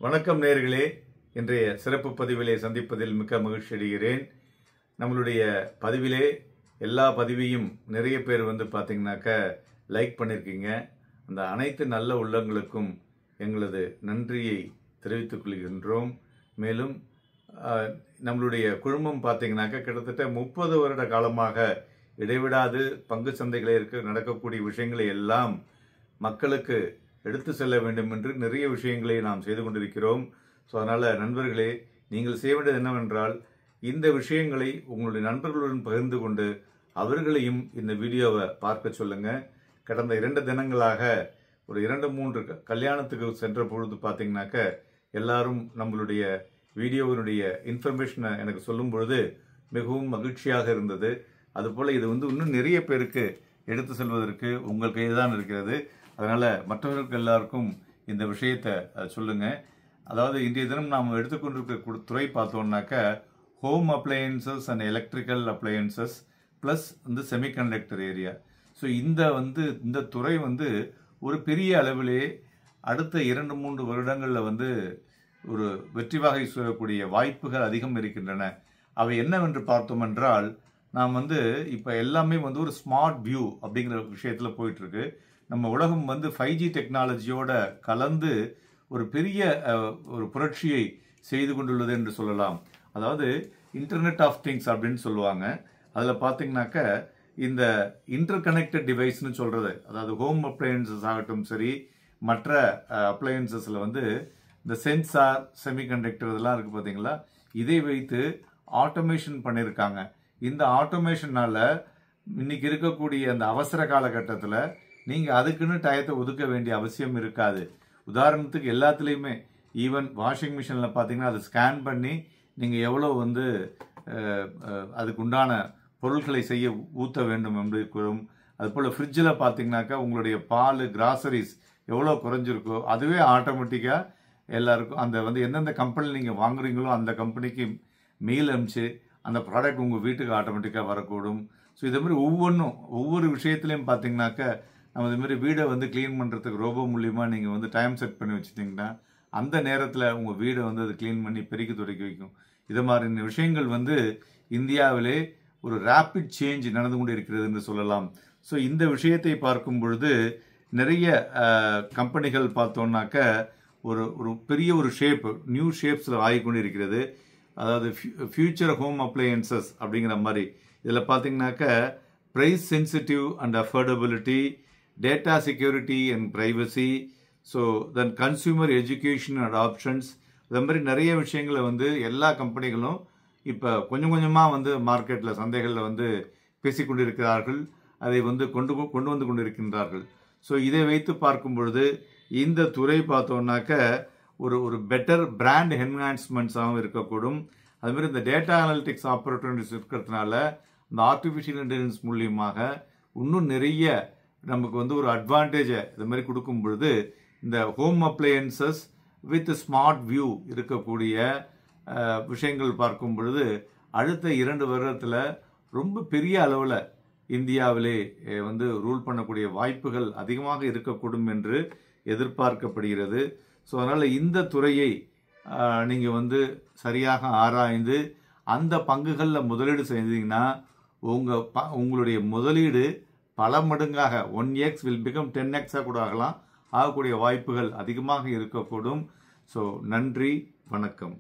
வணக்கம் நேயர்களே, இன்றைய சிறப்பு பதிவிலே சந்திப்பதில் மிக்க மகிழ்ச்சி அடைகிறேன். நம்மளுடைய பதிவிலே எல்லா பதிவையும் நிறைய பேர் பார்த்தீங்கன்னாக்க லைக் பண்ணியிருக்கீங்க. அந்த அனைத்து நல்ல உள்ளங்களுக்கும் எங்களது நன்றியை தெரிவித்துக் கொள்கின்றோம். மேலும் நம்மளுடைய குழுமம் பார்த்தீங்கன்னாக்க கிட்டத்தட்ட 30 வருட காலமாக இடைவிடாது பங்கு சந்தைகளில் நடக்கக்கூடிய விஷயங்களை எல்லாம் மக்களுக்கு எடுத்து செல்ல வேண்டும் என்று நிறைய விஷயங்களை நாம் செய்து கொண்டிருக்கிறோம். ஸோ அதனால் நண்பர்களே, நீங்கள் செய்ய வேண்டியது என்னவென்றால், இந்த விஷயங்களை உங்களுடைய நண்பர்களுடன் பகிர்ந்து கொண்டு அவர்களையும் இந்த வீடியோவை பார்க்க சொல்லுங்கள். கடந்த 2 தினங்களாக ஒரு 2-3 கல்யாணத்துக்கு சென்ற பொழுது பார்த்தீங்கன்னாக்க எல்லாரும் நம்மளுடைய வீடியோவினுடைய இன்ஃபர்மேஷனை எனக்கு சொல்லும் பொழுது மிகவும் மகிழ்ச்சியாக இருந்தது. அதுபோல் இது இன்னும் நிறைய பேருக்கு எடுத்து செல்வதற்கு உங்கள் கையில் தான் இருக்கிறது. அதனால் மற்றவர்களுக்கு எல்லாருக்கும் இந்த விஷயத்தை சொல்லுங்கள். அதாவது இன்றைய தினம் நாம் எடுத்துக்கொண்டிருக்க துறை பார்த்தோம்னாக்க home appliances and electrical appliances plus semiconductor area. So இந்த துறை ஒரு பெரிய அளவிலே அடுத்த 2-3 வருடங்களில் ஒரு வெற்றி வாகை சூழக்கூடிய வாய்ப்புகள் அதிகம் இருக்கின்றன. அவை என்னவென்று பார்த்தோம் என்றால், நாம் இப்போ எல்லாமே ஒரு ஸ்மார்ட் வியூ அப்படிங்கிற விஷயத்தில் போயிட்டுருக்கு. நம்ம உலகம் 5G டெக்னாலஜியோட கலந்து ஒரு பெரிய ஒரு புரட்சியை செய்து கொண்டுள்ளது என்று சொல்லலாம். அதாவது இன்டர்நெட் ஆஃப் திங்ஸ் அப்படின்னு சொல்லுவாங்க. அதில் பார்த்தீங்கன்னாக்க இந்த இன்டர் கனெக்டட் டிவைஸ்னு சொல்கிறது, அதாவது ஹோம் அப்ளையன்சஸ் ஆகட்டும் சரி, மற்ற அப்ளையன்சஸில் இந்த சென்சார் செமிகண்டக்டர் இதெல்லாம் இருக்குது பார்த்தீங்களா, இதை வைத்து ஆட்டோமேஷன் பண்ணியிருக்காங்க. இந்த ஆட்டோமேஷனால் இன்னைக்கு இருக்கக்கூடிய அந்த அவசர காலகட்டத்தில் நீங்கள் அதுக்குன்னு டயத்தை ஒதுக்க வேண்டிய அவசியம் இருக்காது. உதாரணத்துக்கு எல்லாத்துலேயுமே ஈவன் வாஷிங் மிஷினில் பார்த்தீங்கன்னா அதை ஸ்கேன் பண்ணி நீங்கள் எவ்வளோ அதுக்கு உண்டான பொருட்களை செய்ய ஊற்ற வேண்டும் என்று கூறும். அதுபோல் ஃப்ரிட்ஜில் பார்த்தீங்கன்னாக்கா உங்களுடைய பால் கிராசரிஸ் எவ்வளோ குறைஞ்சிருக்கோ அதுவே ஆட்டோமேட்டிக்காக எல்லாருக்கும் அந்த எந்தெந்த கம்பெனி நீங்கள் வாங்குறீங்களோ அந்த கம்பெனிக்கு மெயில் அனுப்பிச்சு அந்த ப்ராடக்ட் உங்கள் வீட்டுக்கு ஆட்டோமேட்டிக்காக வரக்கூடும். ஸோ இதே மாதிரி ஒவ்வொரு விஷயத்துலையும் பார்த்தீங்கன்னாக்க நம்ம இதுமாரி வீடை க்ளீன் பண்ணுறதுக்கு ரோபோ மூலியமாக நீங்கள் டைம் செட் பண்ணி வச்சுட்டிங்கன்னா அந்த நேரத்தில் உங்கள் வீடை அது க்ளீன் பண்ணி பெருக்கி துடைக்க வைக்கும். இது மாதிரி விஷயங்கள் இந்தியாவிலே ஒரு ரேப்பிட் சேஞ்ச் நடந்து கொண்டு இருக்கிறது என்று சொல்லலாம். ஸோ இந்த விஷயத்தை பார்க்கும் பொழுது நிறைய கம்பெனிகள் பார்த்தோன்னாக்க ஒரு பெரிய ஒரு நியூ ஷேப்ஸில் ஆகிக்கொண்டு இருக்கிறது. அதாவது ஃபியூச்சர் ஹோம் அப்ளையன்சஸ் அப்படிங்கிற மாதிரி இதில் பார்த்தீங்கன்னாக்க price sensitive and affordability, data security and privacy, so then consumer education and options, இது மாதிரி நிறைய விஷயங்களை எல்லா கம்பெனிகளும் இப்போ கொஞ்சம் கொஞ்சமாக மார்க்கெட்டில் சந்தைகளில் பேசிக்கொண்டிருக்கிறார்கள். அதை கொண்டு வந்து கொண்டிருக்கின்றார்கள். ஸோ இதை வைத்து பார்க்கும் பொழுது இந்த துறை பார்த்தோன்னாக்க ஒரு பெட்டர் பிராண்ட் என்ஹான்ஸ்மெண்ட்ஸாகவும் இருக்கக்கூடும். அதுமாதிரி இந்த டேட்டா அனாலிட்டிக்ஸ் ஆப்பர்ச்சுனிட்டிஸ் இருக்கிறதுனால இந்த ஆர்டிஃபிஷியல் இன்டெலிஜென்ஸ் மூலியமாக இன்னும் நிறைய நமக்கு ஒரு அட்வான்டேஜை இது மாதிரி கொடுக்கும் பொழுது இந்த home appliances with smart view இருக்கக்கூடிய விஷயங்கள் பார்க்கும் பொழுது அடுத்த 2 வருடத்தில் ரொம்ப பெரிய அளவில் இந்தியாவிலே ரூல் பண்ணக்கூடிய வாய்ப்புகள் அதிகமாக இருக்கக்கூடும் என்று எதிர்பார்க்கப்படுகிறது. ஸோ அதனால் இந்த துறையை நீங்கள் சரியாக ஆராய்ந்து அந்த பங்குகளில் முதலீடு செஞ்சீங்கன்னா உங்களுடைய முதலீடு பல மடங்காக 1x will become 10x கூட ஆகக்கூடிய வாய்ப்புகள் அதிகமாக இருக்கக்கூடும். ஸோ நன்றி, வணக்கம்.